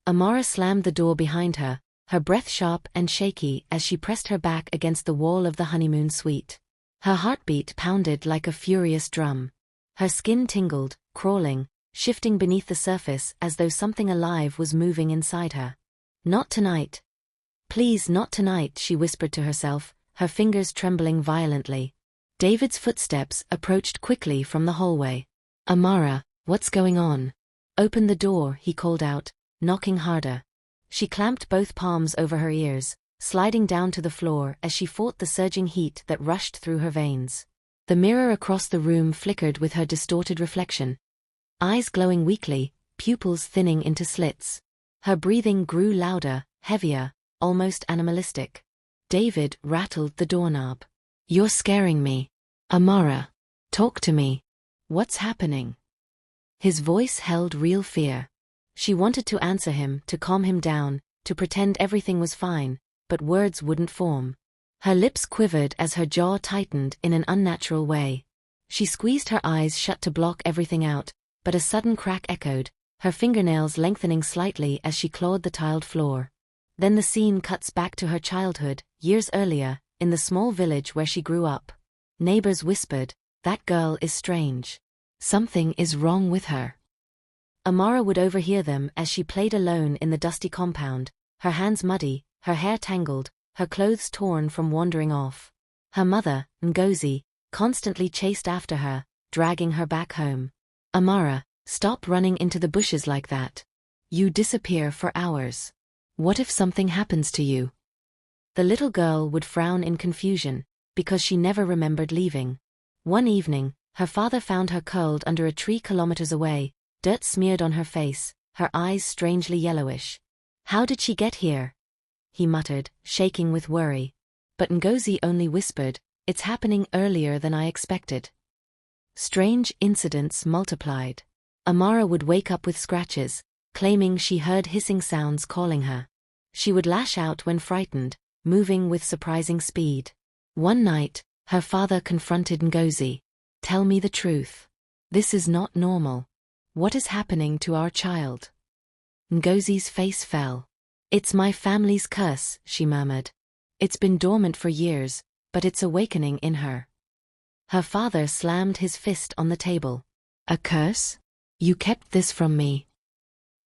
Amara slammed the door behind her, her breath sharp and shaky as she pressed her back against the wall of the honeymoon suite. Her heartbeat pounded like a furious drum. Her skin tingled, crawling, shifting beneath the surface as though something alive was moving inside her. Not tonight. Please, not tonight, she whispered to herself, her fingers trembling violently. David's footsteps approached quickly from the hallway. Amara, what's going on? Open the door, he called out, knocking harder. She clamped both palms over her ears, sliding down to the floor as she fought the surging heat that rushed through her veins. The mirror across the room flickered with her distorted reflection. Eyes glowing weakly, pupils thinning into slits. Her breathing grew louder, heavier, almost animalistic. David rattled the doorknob. You're scaring me. Amara. Talk to me. What's happening? His voice held real fear. She wanted to answer him, to calm him down, to pretend everything was fine, but words wouldn't form. Her lips quivered as her jaw tightened in an unnatural way. She squeezed her eyes shut to block everything out, but a sudden crack echoed, her fingernails lengthening slightly as she clawed the tiled floor. Then the scene cuts back to her childhood, years earlier, in the small village where she grew up. Neighbors whispered, "That girl is strange. Something is wrong with her." Amara would overhear them as she played alone in the dusty compound, her hands muddy, her hair tangled, her clothes torn from wandering off. Her mother, Ngozi, constantly chased after her, dragging her back home. Amara, stop running into the bushes like that. You disappear for hours. What if something happens to you? The little girl would frown in confusion, because she never remembered leaving. One evening, her father found her curled under a tree kilometers away, dirt smeared on her face, her eyes strangely yellowish. How did she get here? He muttered, shaking with worry. But Ngozi only whispered, "It's happening earlier than I expected." Strange incidents multiplied. Amara would wake up with scratches, claiming she heard hissing sounds calling her. She would lash out when frightened, moving with surprising speed. One night, her father confronted Ngozi. "Tell me the truth. This is not normal. What is happening to our child?" Ngozi's face fell. "It's my family's curse," she murmured. "It's been dormant for years, but it's awakening in her." Her father slammed his fist on the table. "A curse? You kept this from me."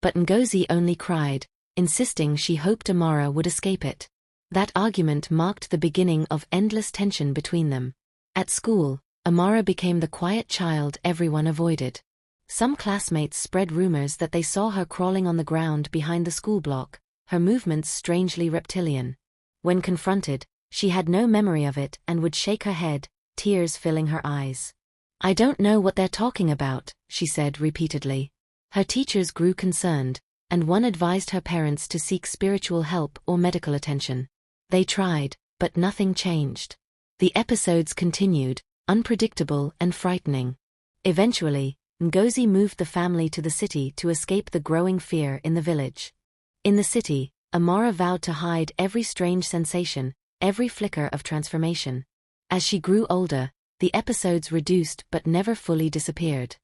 But Ngozi only cried, insisting she hoped Amara would escape it. That argument marked the beginning of endless tension between them. At school, Amara became the quiet child everyone avoided. Some classmates spread rumors that they saw her crawling on the ground behind the school block, her movements strangely reptilian. When confronted, she had no memory of it and would shake her head, tears filling her eyes. "I don't know what they're talking about," she said repeatedly. Her teachers grew concerned, and one advised her parents to seek spiritual help or medical attention. They tried, but nothing changed. The episodes continued, unpredictable and frightening. Eventually, Ngozi moved the family to the city to escape the growing fear in the village. In the city, Amara vowed to hide every strange sensation, every flicker of transformation. As she grew older, the episodes reduced but never fully disappeared.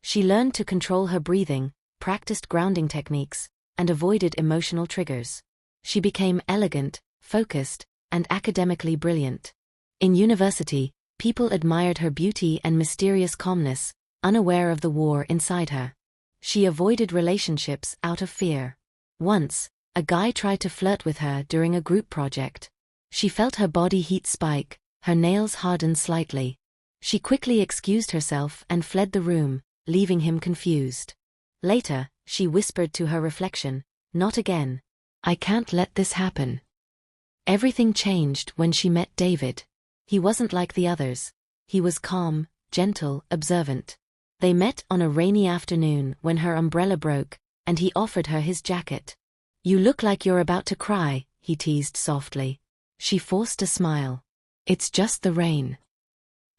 She learned to control her breathing, practiced grounding techniques, and avoided emotional triggers. She became elegant, focused, and academically brilliant. In university, people admired her beauty and mysterious calmness, unaware of the war inside her. She avoided relationships out of fear. Once, a guy tried to flirt with her during a group project. She felt her body heat spike, her nails harden slightly. She quickly excused herself and fled the room, leaving him confused. Later, she whispered to her reflection, "Not again. I can't let this happen." Everything changed when she met David. He wasn't like the others. He was calm, gentle, observant. They met on a rainy afternoon when her umbrella broke, and he offered her his jacket. "You look like you're about to cry," he teased softly. She forced a smile. "It's just the rain."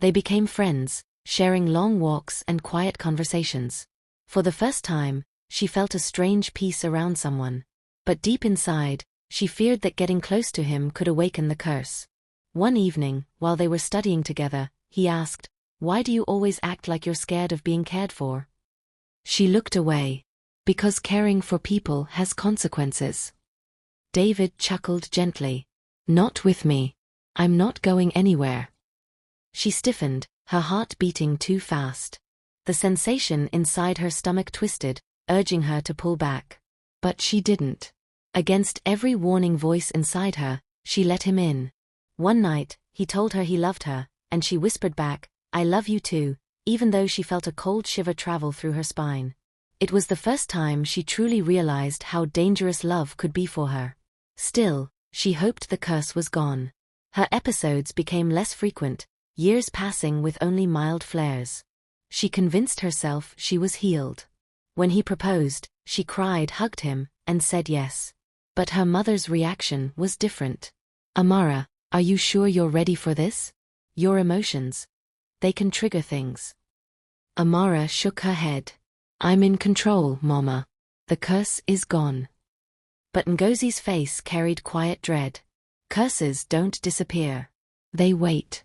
They became friends, sharing long walks and quiet conversations. For the first time, she felt a strange peace around someone. But deep inside, she feared that getting close to him could awaken the curse. One evening, while they were studying together, he asked, "Why do you always act like you're scared of being cared for?" She looked away. Because caring for people has consequences. David chuckled gently. Not with me. I'm not going anywhere. She stiffened, her heart beating too fast. The sensation inside her stomach twisted, urging her to pull back. But she didn't. Against every warning voice inside her, she let him in. One night, he told her he loved her, and she whispered back, "I love you too," even though she felt a cold shiver travel through her spine. It was the first time she truly realized how dangerous love could be for her. Still, she hoped the curse was gone. Her episodes became less frequent, years passing with only mild flares. She convinced herself she was healed. When he proposed, she cried, hugged him, and said yes. But her mother's reaction was different. "Amara, are you sure you're ready for this? Your emotions. They can trigger things." Amara shook her head. "I'm in control, Mama. The curse is gone." But Ngozi's face carried quiet dread. Curses don't disappear. They wait.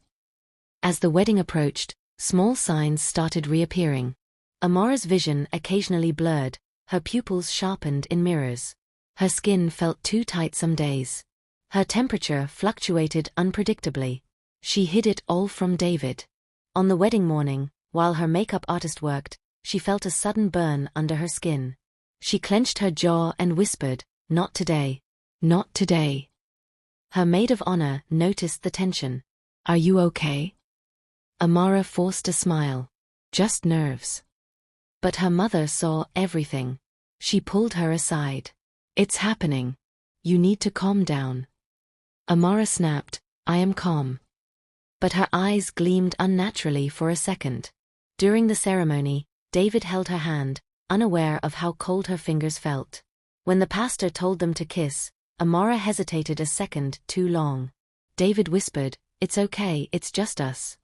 As the wedding approached, small signs started reappearing. Amara's vision occasionally blurred, her pupils sharpened in mirrors. Her skin felt too tight some days. Her temperature fluctuated unpredictably. She hid it all from David. On the wedding morning, while her makeup artist worked, she felt a sudden burn under her skin. She clenched her jaw and whispered, "Not today. Not today." Her maid of honor noticed the tension. "Are you okay?" Amara forced a smile. "Just nerves." But her mother saw everything. She pulled her aside. "It's happening. You need to calm down." Amara snapped, "I am calm." But her eyes gleamed unnaturally for a second. During the ceremony, David held her hand, unaware of how cold her fingers felt. When the pastor told them to kiss, Amara hesitated a second too long. David whispered, "It's okay, it's just us."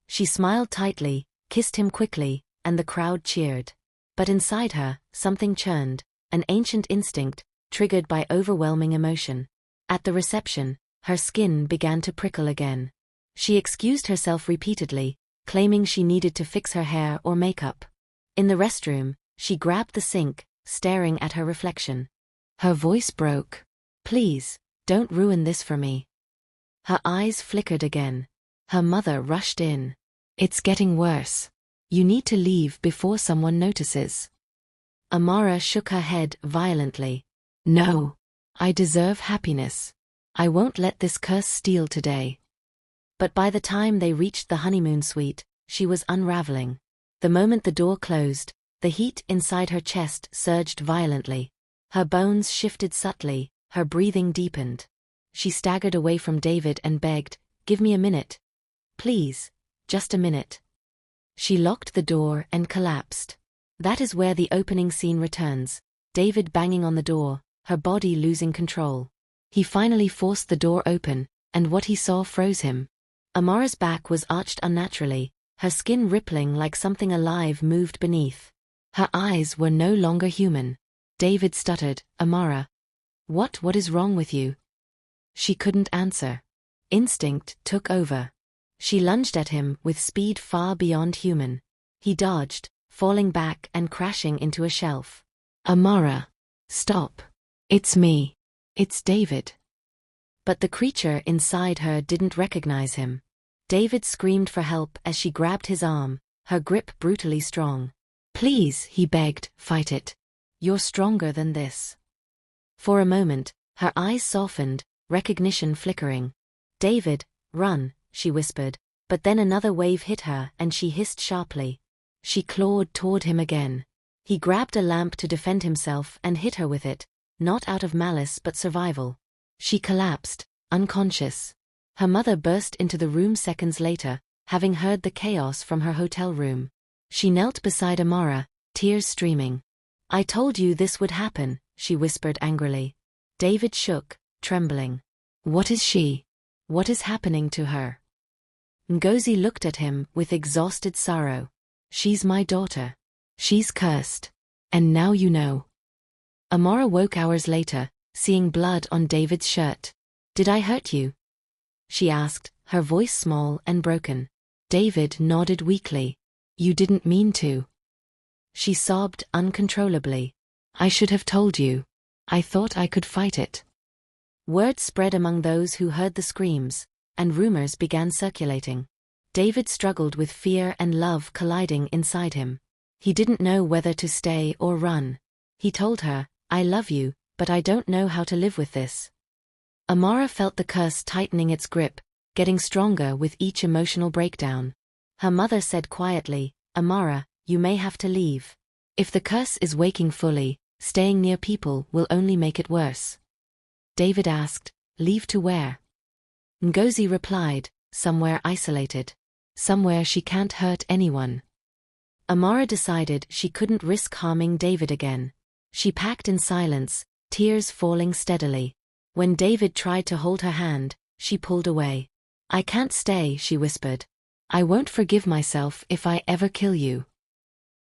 She smiled tightly, kissed him quickly, and the crowd cheered. But inside her, something churned, an ancient instinct, triggered by overwhelming emotion. At the reception, her skin began to prickle again. She excused herself repeatedly, claiming she needed to fix her hair or makeup. In the restroom, she grabbed the sink, staring at her reflection. Her voice broke. "Please, don't ruin this for me." Her eyes flickered again. Her mother rushed in. "It's getting worse. You need to leave before someone notices." Amara shook her head violently. "No. I deserve happiness. I won't let this curse steal today." But by the time they reached the honeymoon suite, she was unraveling. The moment the door closed, the heat inside her chest surged violently. Her bones shifted subtly, her breathing deepened. She staggered away from David and begged, "Give me a minute. Please, just a minute." She locked the door and collapsed. That is where the opening scene returns, David banging on the door, her body losing control. He finally forced the door open, and what he saw froze him. Amara's back was arched unnaturally, her skin rippling like something alive moved beneath. Her eyes were no longer human. David stuttered, "Amara. What is wrong with you?" She couldn't answer. Instinct took over. She lunged at him with speed far beyond human. He dodged, falling back and crashing into a shelf. "Amara. Stop. It's me. It's David." But the creature inside her didn't recognize him. David screamed for help as she grabbed his arm, her grip brutally strong. "Please," he begged, "fight it. You're stronger than this." For a moment, her eyes softened, recognition flickering. "David, run," she whispered, but then another wave hit her and she hissed sharply. She clawed toward him again. He grabbed a lamp to defend himself and hit her with it, not out of malice but survival. She collapsed, unconscious. Her mother burst into the room seconds later, having heard the chaos from her hotel room. She knelt beside Amara, tears streaming. "I told you this would happen," she whispered angrily. David shook, trembling. "What is she? What is happening to her?" Ngozi looked at him with exhausted sorrow. "She's my daughter. She's cursed. And now you know." Amara woke hours later, seeing blood on David's shirt. "Did I hurt you?" she asked, her voice small and broken. David nodded weakly. "You didn't mean to." She sobbed uncontrollably. I should have told you. I thought I could fight it. Word spread among those who heard the screams, and rumors began circulating. David struggled with fear and love colliding inside him. He didn't know whether to stay or run. He told her, "I love you, but I don't know how to live with this." Amara felt the curse tightening its grip, getting stronger with each emotional breakdown. Her mother said quietly, "Amara, you may have to leave. If the curse is waking fully, staying near people will only make it worse." David asked, "Leave to where?" Ngozi replied, "Somewhere isolated. Somewhere she can't hurt anyone." Amara decided she couldn't risk harming David again. She packed in silence, tears falling steadily. When David tried to hold her hand, she pulled away. "I can't stay," she whispered. "I won't forgive myself if I ever kill you."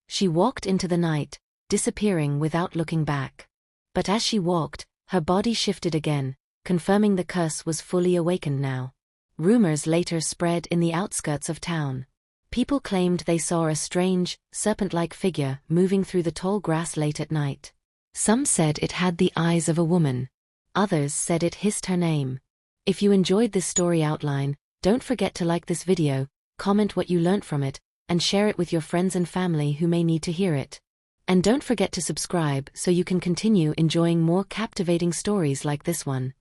She walked into the night, disappearing without looking back. But as she walked, her body shifted again, confirming the curse was fully awakened now. Rumors later spread in the outskirts of town. People claimed they saw a strange, serpent-like figure moving through the tall grass late at night. Some said it had the eyes of a woman. Others said it hissed her name. If you enjoyed this story outline, don't forget to like this video, comment what you learnt from it, and share it with your friends and family who may need to hear it. And don't forget to subscribe so you can continue enjoying more captivating stories like this one.